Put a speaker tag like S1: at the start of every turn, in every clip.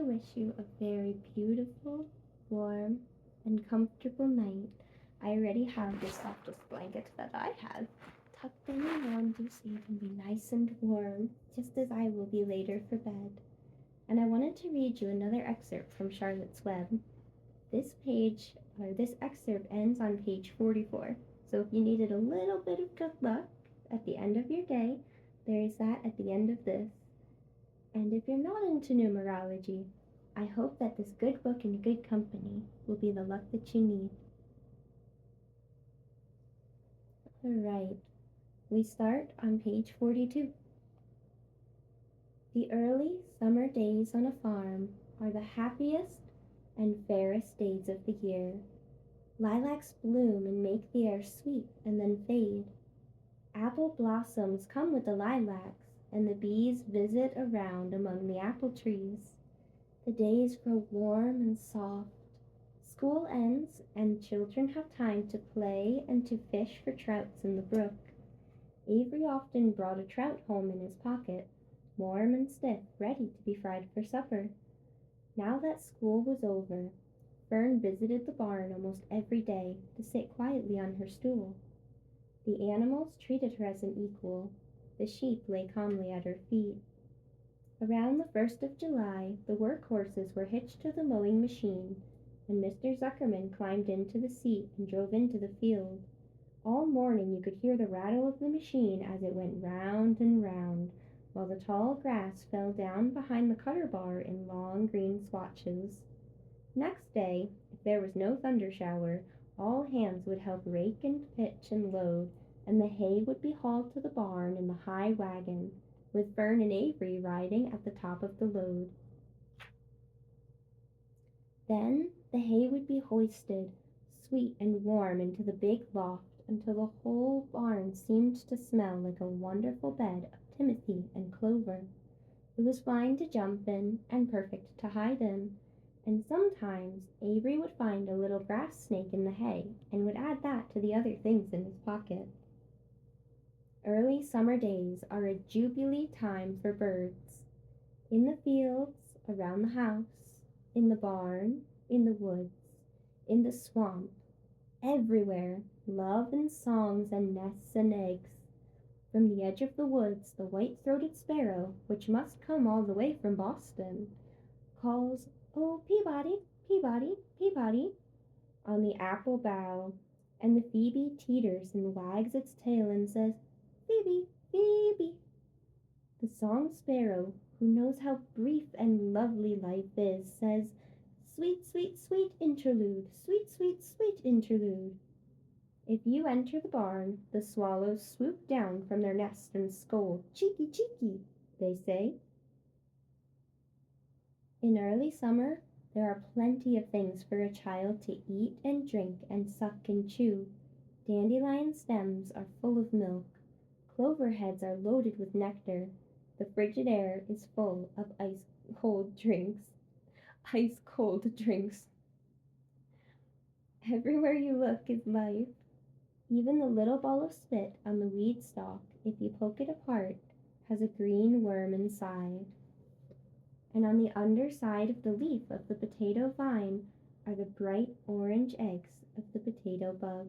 S1: wish you a very beautiful, warm, and comfortable night. I already have the softest blanket that I have tucked in around you so you can be nice and warm, just as I will be later for bed. And I wanted to read you another excerpt from Charlotte's Web. This excerpt ends on page 44. So if you needed a little bit of good luck at the end of your day, there is that at the end of this. And if you're not into numerology, I hope that this good book and good company will be the luck that you need. Alright, we start on page 42. The early summer days on a farm are the happiest and fairest days of the year. Lilacs bloom and make the air sweet and then fade. Apple blossoms come with the lilacs, and the bees visit around among the apple trees. The days grow warm and soft. School ends, and children have time to play and to fish for trouts in the brook. Avery often brought a trout home in his pocket, warm and stiff, ready to be fried for supper. Now that school was over, Fern visited the barn almost every day to sit quietly on her stool. The animals treated her as an equal. The sheep lay calmly at her feet. Around the 1st of July, the work horses were hitched to the mowing machine, and Mr. Zuckerman climbed into the seat and drove into the field. All morning you could hear the rattle of the machine as it went round and round, while the tall grass fell down behind the cutter bar in long green swatches. Next day, if there was no thunder shower, all hands would help rake and pitch and load, and the hay would be hauled to the barn in the high wagon, with Fern and Avery riding at the top of the load. Then the hay would be hoisted, sweet and warm, into the big loft until the whole barn seemed to smell like a wonderful bed of timothy and clover. It was fine to jump in and perfect to hide in, and sometimes Avery would find a little grass snake in the hay and would add that to the other things in his pocket. Early summer days are a jubilee time for birds. In the fields, around the house, in the barn, in the woods, in the swamp, everywhere, love and songs and nests and eggs. From the edge of the woods, the white-throated sparrow, which must come all the way from Boston, calls, "Oh, Peabody, Peabody, Peabody," on the apple bough, and the phoebe teeters and wags its tail and says, "Phoebe, Phoebe." The song sparrow, who knows how brief and lovely life is, says, "Sweet, sweet, sweet interlude, sweet, sweet, sweet interlude." If you enter the barn, the swallows swoop down from their nest and scold. "Cheeky, cheeky," they say. In early summer, there are plenty of things for a child to eat and drink and suck and chew. Dandelion stems are full of milk. Clover heads are loaded with nectar. The frigid air is full of ice-cold drinks. Ice-cold drinks. Everywhere you look is life. Even the little ball of spit on the weed stalk, if you poke it apart, has a green worm inside. And on the underside of the leaf of the potato vine are the bright orange eggs of the potato bug.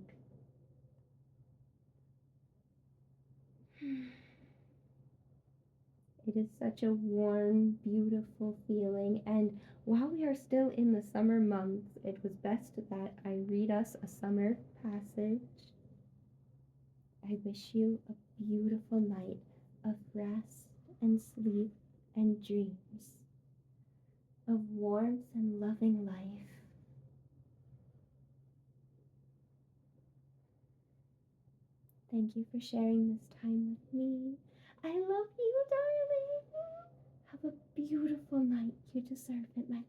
S1: It is such a warm, beautiful feeling, and while we are still in the summer months, it was best that I read us a summer passage. I wish you a beautiful night of rest and sleep and dreams, of warmth and loving life. Thank you for sharing this time with me. I love you, darling. Have a beautiful night. You deserve it, my love.